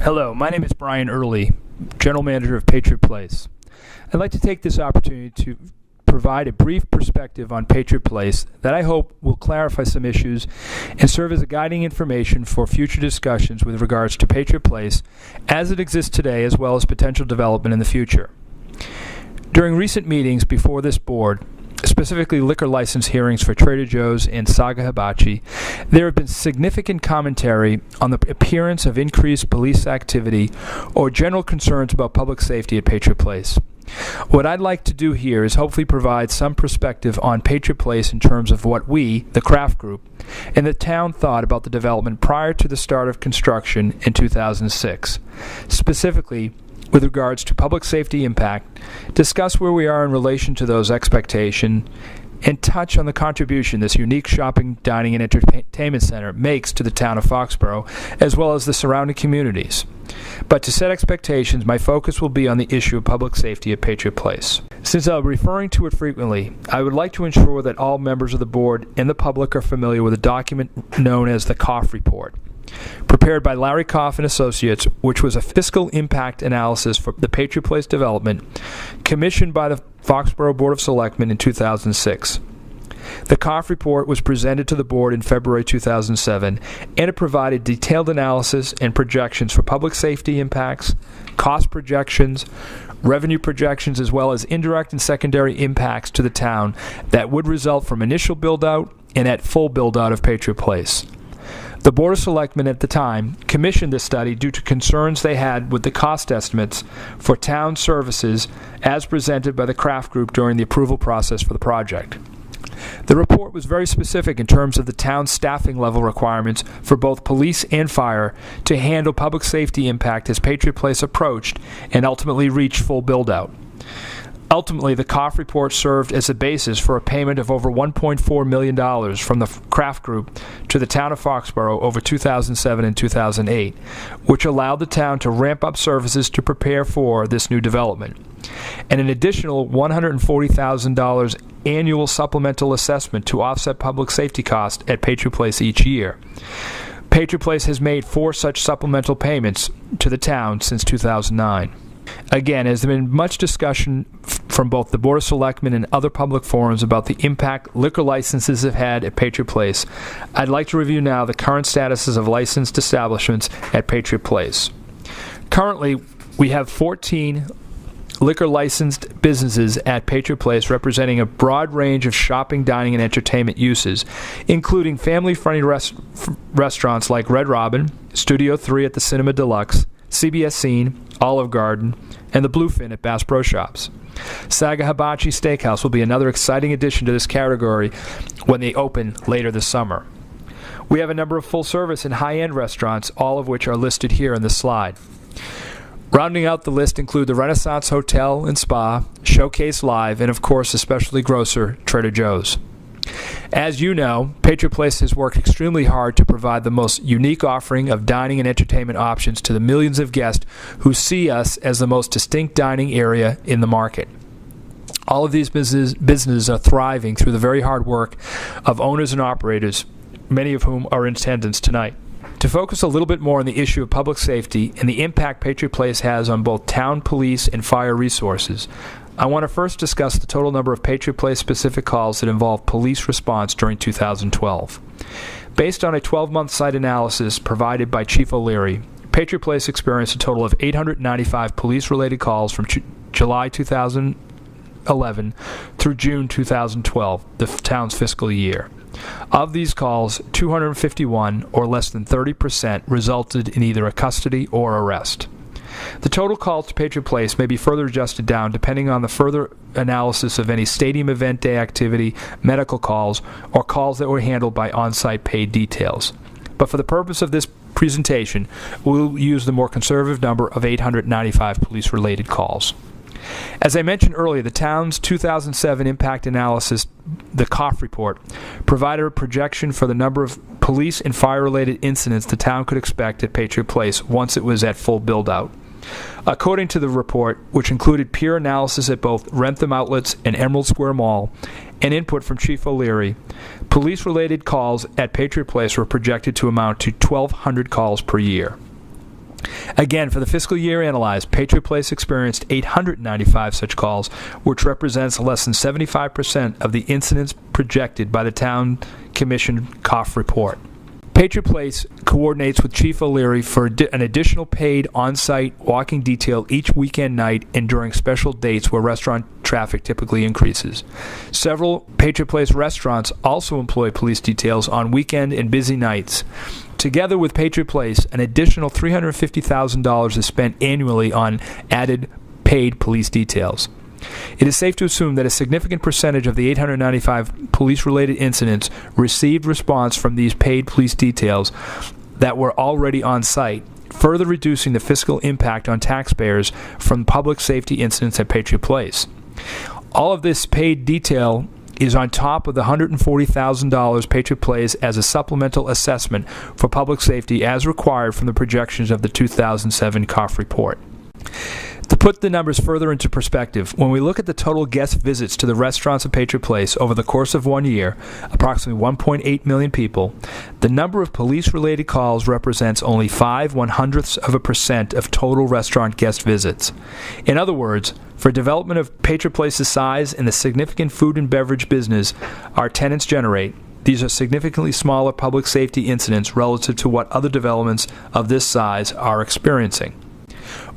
Hello, my name is Brian Early, General Manager of Patriot Place. I'd like to take this opportunity to provide a brief perspective on Patriot Place that I hope will clarify some issues and serve as a guiding information for future discussions with regards to Patriot Place as it exists today, as well as potential development in the future. During recent meetings before this board, specifically liquor license hearings for Trader Joe's and Saga Hibachi, there have been significant commentary on the appearance of increased police activity or general concerns about public safety at Patriot Place. What I'd like to do here is hopefully provide some perspective on Patriot Place in terms of what we, the Craft Group, and the town thought about the development prior to the start of construction in 2006. Specifically, with regards to public safety impact, discuss where we are in relation to those expectations, and touch on the contribution this unique shopping, dining, and entertainment center makes to the town of Foxborough, as well as the surrounding communities. But to set expectations, my focus will be on the issue of public safety at Patriot Place. Since I'll be referring to it frequently, I would like to ensure that all members of the board and the public are familiar with a document known as the Koff Report, prepared by Larry Koff and Associates, which was a fiscal impact analysis for the Patriot Place development, commissioned by the Foxborough Board of Selectmen in 2006. The Koff Report was presented to the board in February 2007, and it provided detailed analysis and projections for public safety impacts, cost projections, revenue projections, as well as indirect and secondary impacts to the town that would result from initial build-out and at full build-out of Patriot Place. The Board of Selectmen at the time commissioned this study due to concerns they had with the cost estimates for town services as presented by the Craft Group during the approval process for the project. The report was very specific in terms of the town's staffing level requirements for both police and fire to handle public safety impact as Patriot Place approached and ultimately reached full build-out. Ultimately, the Koff Report served as a basis for a payment of over $1.4 million from the Craft Group to the town of Foxborough over 2007 and 2008, which allowed the town to ramp up services to prepare for this new development, and an additional $140,000 annual supplemental assessment to offset public safety costs at Patriot Place each year. Patriot Place has made 4 such supplemental payments to the town since 2009. Again, there's been much discussion from both the Board of Selectmen and other public forums about the impact liquor licenses have had at Patriot Place. I'd like to review now the current statuses of licensed establishments at Patriot Place. Currently, we have 14 liquor licensed businesses at Patriot Place representing a broad range of shopping, dining, and entertainment uses, including family-friendly restaurants like Red Robin, Studio 3 at the Cinema Deluxe, CBS Scene, Olive Garden, and the Bluefin at Bass Pro Shops. Saga Hibachi Steakhouse will be another exciting addition to this category when they open later this summer. We have a number of full-service and high-end restaurants, all of which are listed here in this slide. Rounding out the list include the Renaissance Hotel and Spa, Showcase Live, and of course the specialty grocer, Trader Joe's. As you know, Patriot Place has worked extremely hard to provide the most unique offering of dining and entertainment options to the millions of guests who see us as the most distinct dining area in the market. All of these businesses are thriving through the very hard work of owners and operators, many of whom are in attendance tonight. To focus a little bit more on the issue of public safety and the impact Patriot Place has on both town police and fire resources, I want to first discuss the total number of Patriot Place specific calls that involved police response during 2012. Based on a 12-month site analysis provided by Chief O'Leary, Patriot Place experienced a total of 895 police-related calls from July 2011 through June 2012, the town's fiscal year. Of these calls, 251, or less than 30%, resulted in either a custody or arrest. The total calls to Patriot Place may be further adjusted down depending on the further analysis of any stadium event day activity, medical calls, or calls that were handled by on-site paid details. But for the purpose of this presentation, we'll use the more conservative number of 895 police-related calls. As I mentioned earlier, the town's 2007 impact analysis, the Koff Report, provided a projection for the number of police and fire-related incidents the town could expect at Patriot Place once it was at full build-out. According to the report, which included peer analysis at both Rentham Outlets and Emerald Square Mall, and input from Chief O'Leary, police-related calls at Patriot Place were projected to amount to 1,200 calls per year. Again, for the fiscal year analyzed, Patriot Place experienced 895 such calls, which represents less than 75% of the incidents projected by the Town Commission COF report. Patriot Place coordinates with Chief O'Leary for an additional paid on-site walking detail each weekend night and during special dates where restaurant traffic typically increases. Several Patriot Place restaurants also employ police details on weekend and busy nights. Together with Patriot Place, an additional $350,000 is spent annually on added paid police details. It is safe to assume that a significant percentage of the 895 police-related incidents received response from these paid police details that were already on site, further reducing the fiscal impact on taxpayers from public safety incidents at Patriot Place. All of this paid detail is on top of the $140,000 Patriot Place as a supplemental assessment for public safety as required from the projections of the 2007 COF report. To put the numbers further into perspective, when we look at the total guest visits to the restaurants of Patriot Place over the course of 1 year, approximately 1.8 million people, the number of police-related calls represents only 0.05% of total restaurant guest visits. In other words, for development of Patriot Place's size and the significant food and beverage business our tenants generate, these are significantly smaller public safety incidents relative to what other developments of this size are experiencing.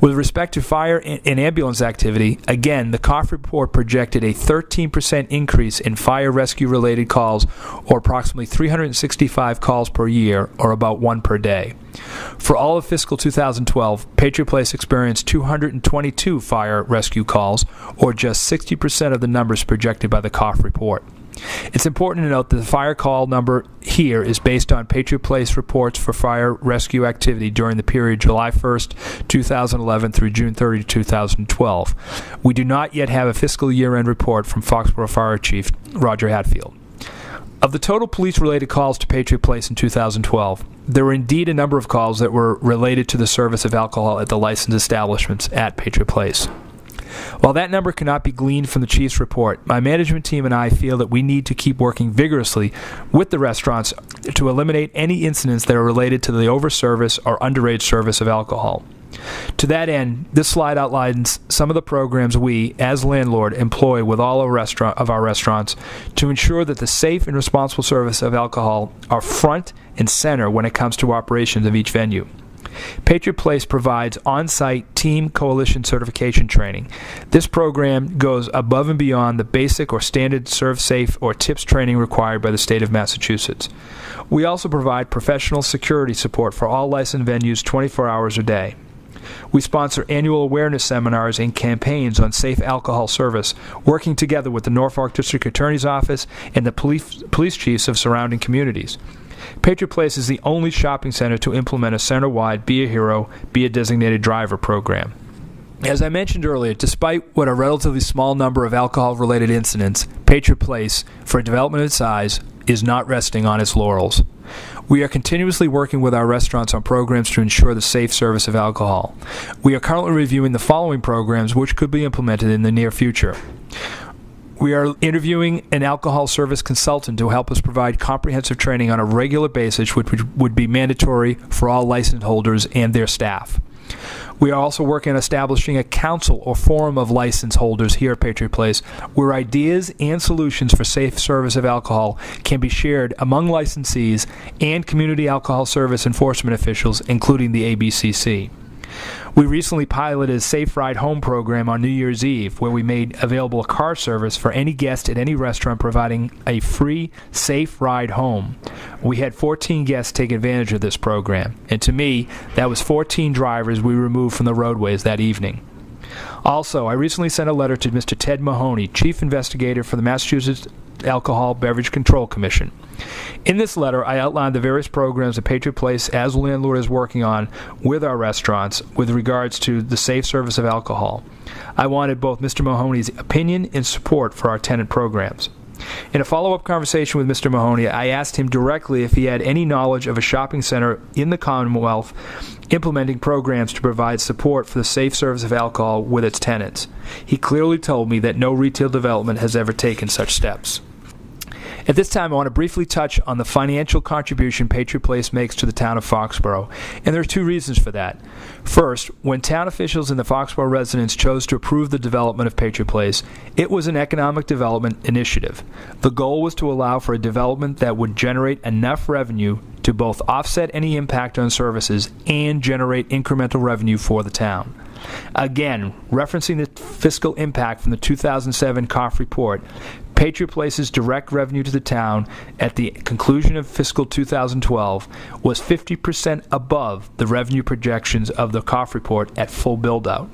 With respect to fire and ambulance activity, again, the COF report projected a 13% increase in fire rescue-related calls, or approximately 365 calls per year, or about one per day. For all of fiscal 2012, Patriot Place experienced 222 fire rescue calls, or just 60% of the numbers projected by the COF report. It's important to note that the fire call number here is based on Patriot Place reports for fire rescue activity during the period July 1st, 2011 through June 30, 2012. We do not yet have a fiscal year-end report from Foxborough Fire Chief Roger Hatfield. Of the total police-related calls to Patriot Place in 2012, there were indeed a number of calls that were related to the service of alcohol at the licensed establishments at Patriot Place. While that number cannot be gleaned from the Chief's report, my management team and I feel that we need to keep working vigorously with the restaurants to eliminate any incidents that are related to the overservice or underage service of alcohol. To that end, this slide outlines some of the programs we, as landlord, employ with all our restaurants to ensure that the safe and responsible service of alcohol are front and center when it comes to operations of each venue. Patriot Place provides on-site team coalition certification training. This program goes above and beyond the basic or standard serve safe or TIPS training required by the state of Massachusetts. We also provide professional security support for all licensed venues 24 hours a day. We sponsor annual awareness seminars and campaigns on safe alcohol service, working together with the Norfolk District Attorney's Office and the police chiefs of surrounding communities. Patriot Place is the only shopping center to implement a center-wide Be a Hero, Be a Designated Driver program. As I mentioned earlier, despite what a relatively small number of alcohol-related incidents, Patriot Place, for a development of its size, is not resting on its laurels. We are continuously working with our restaurants on programs to ensure the safe service of alcohol. We are currently reviewing the following programs which could be implemented in the near future. We are interviewing an alcohol service consultant to help us provide comprehensive training on a regular basis, which would be mandatory for all license holders and their staff. We are also working on establishing a council or forum of license holders here at Patriot Place where ideas and solutions for safe service of alcohol can be shared among licensees and community alcohol service enforcement officials, including the ABCC. We recently piloted a Safe Ride Home program on New Year's Eve, where we made available a car service for any guest at any restaurant providing a free Safe Ride Home. We had 14 guests take advantage of this program, and to me, that was 14 drivers we removed from the roadways that evening. Also, I recently sent a letter to Mr. Ted Mahoney, Chief Investigator for the Massachusetts Alcohol Beverage Control Commission. In this letter, I outlined the various programs that Patriot Place, as landlord, is working on with our restaurants with regards to the safe service of alcohol. I wanted both Mr. Mahoney's opinion and support for our tenant programs. In a follow-up conversation with Mr. Mahoney, I asked him directly if he had any knowledge of a shopping center in the Commonwealth implementing programs to provide support for the safe service of alcohol with its tenants. He clearly told me that no retail development has ever taken such steps. At this time, I want to briefly touch on the financial contribution Patriot Place makes to the town of Foxborough, and there are two reasons for that. First, when town officials and the Foxborough residents chose to approve the development of Patriot Place, it was an economic development initiative. The goal was to allow for a development that would generate enough revenue to both offset any impact on services and generate incremental revenue for the town. Again, referencing the fiscal impact from the 2007 COF report, Patriot Place's direct revenue to the town at the conclusion of fiscal 2012 was 50% above the revenue projections of the COF report at full build-out.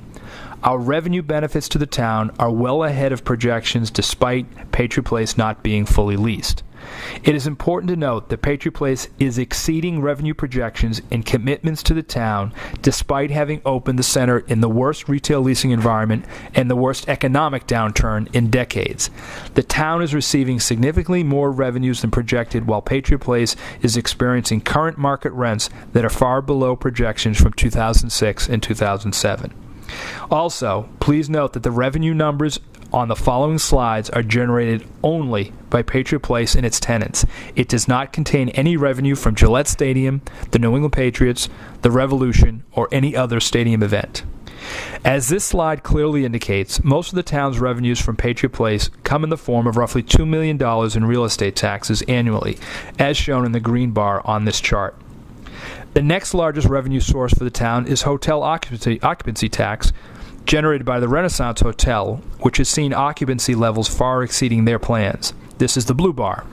Our revenue benefits to the town are well ahead of projections despite Patriot Place not being fully leased. It is important to note that Patriot Place is exceeding revenue projections and commitments to the town despite having opened the center in the worst retail leasing environment and the worst economic downturn in decades. The town is receiving significantly more revenues than projected, while Patriot Place is experiencing current market rents that are far below projections from 2006 and 2007. Also, please note that the revenue numbers on the following slides are generated only by Patriot Place and its tenants. It does not contain any revenue from Gillette Stadium, the New England Patriots, the Revolution, or any other stadium event. As this slide clearly indicates, most of the town's revenues from Patriot Place come in the form of roughly $2 million in real estate taxes annually, as shown in the green bar on this chart. The next largest revenue source for the town is hotel occupancy tax, generated by the Renaissance Hotel, which has seen occupancy levels far exceeding their plans. This is the blue bar.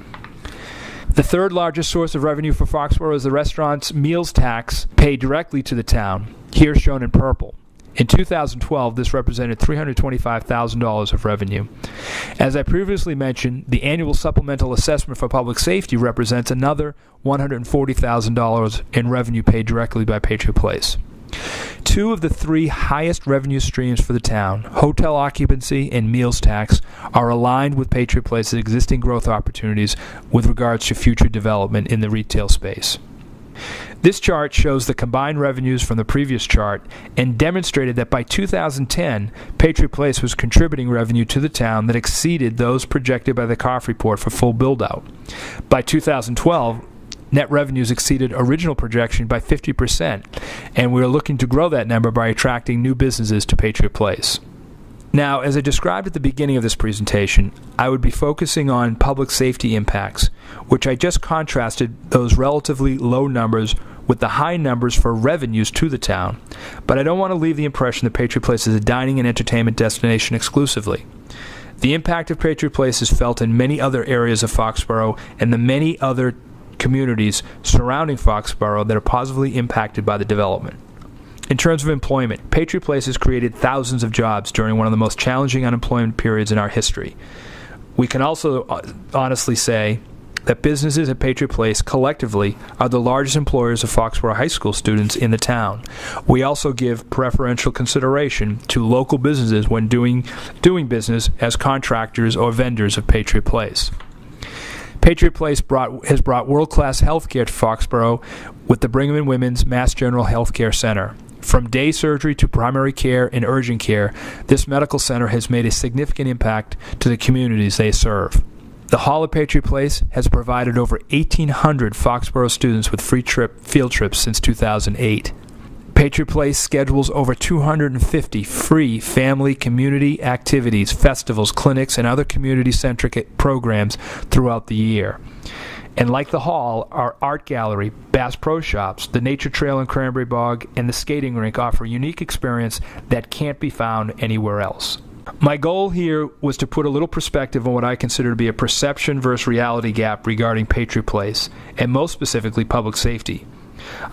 The third largest source of revenue for Foxborough is the restaurant's meals tax paid directly to the town, here shown in purple. In 2012, this represented $325,000 of revenue. As I previously mentioned, the annual supplemental assessment for public safety represents another $140,000 in revenue paid directly by Patriot Place. Two of the three highest revenue streams for the town, hotel occupancy and meals tax, are aligned with Patriot Place's existing growth opportunities with regards to future development in the retail space. This chart shows the combined revenues from the previous chart and demonstrated that by 2010, Patriot Place was contributing revenue to the town that exceeded those projected by the COF report for full build-out. By 2012, net revenues exceeded original projection by 50%, and we are looking to grow that number by attracting new businesses to Patriot Place. Now, as I described at the beginning of this presentation, I would be focusing on public safety impacts, which I just contrasted those relatively low numbers with the high numbers for revenues to the town. But I don't want to leave the impression that Patriot Place is a dining and entertainment destination exclusively. The impact of Patriot Place is felt in many other areas of Foxborough and the many other communities surrounding Foxborough that are positively impacted by the development. In terms of employment, Patriot Place has created thousands of jobs during one of the most challenging unemployment periods in our history. We can also honestly say that businesses at Patriot Place collectively are the largest employers of Foxborough High School students in the town. We also give preferential consideration to local businesses when doing business as contractors or vendors of Patriot Place. Patriot Place has brought world-class healthcare to Foxborough with the Brigham and Women's Mass General Healthcare Center. From day surgery to primary care and urgent care, this medical center has made a significant impact to the communities they serve. The Hall at Patriot Place has provided over 1,800 Foxborough students with free field trips since 2008. Patriot Place schedules over 250 free family community activities, festivals, clinics, and other community-centric programs throughout the year. And like the Hall, our art gallery, Bass Pro Shops, the Nature Trail in Cranberry Bog, and the skating rink offer a unique experience that can't be found anywhere else. My goal here was to put a little perspective on what I consider to be a perception versus reality gap regarding Patriot Place, and most specifically public safety.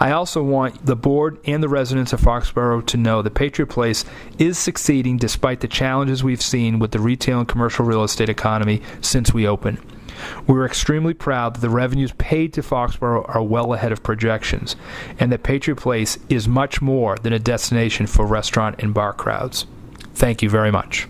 I also want the board and the residents of Foxborough to know that Patriot Place is succeeding despite the challenges we've seen with the retail and commercial real estate economy since we opened. We're extremely proud that the revenues paid to Foxborough are well ahead of projections, and that Patriot Place is much more than a destination for restaurant and bar crowds. Thank you very much.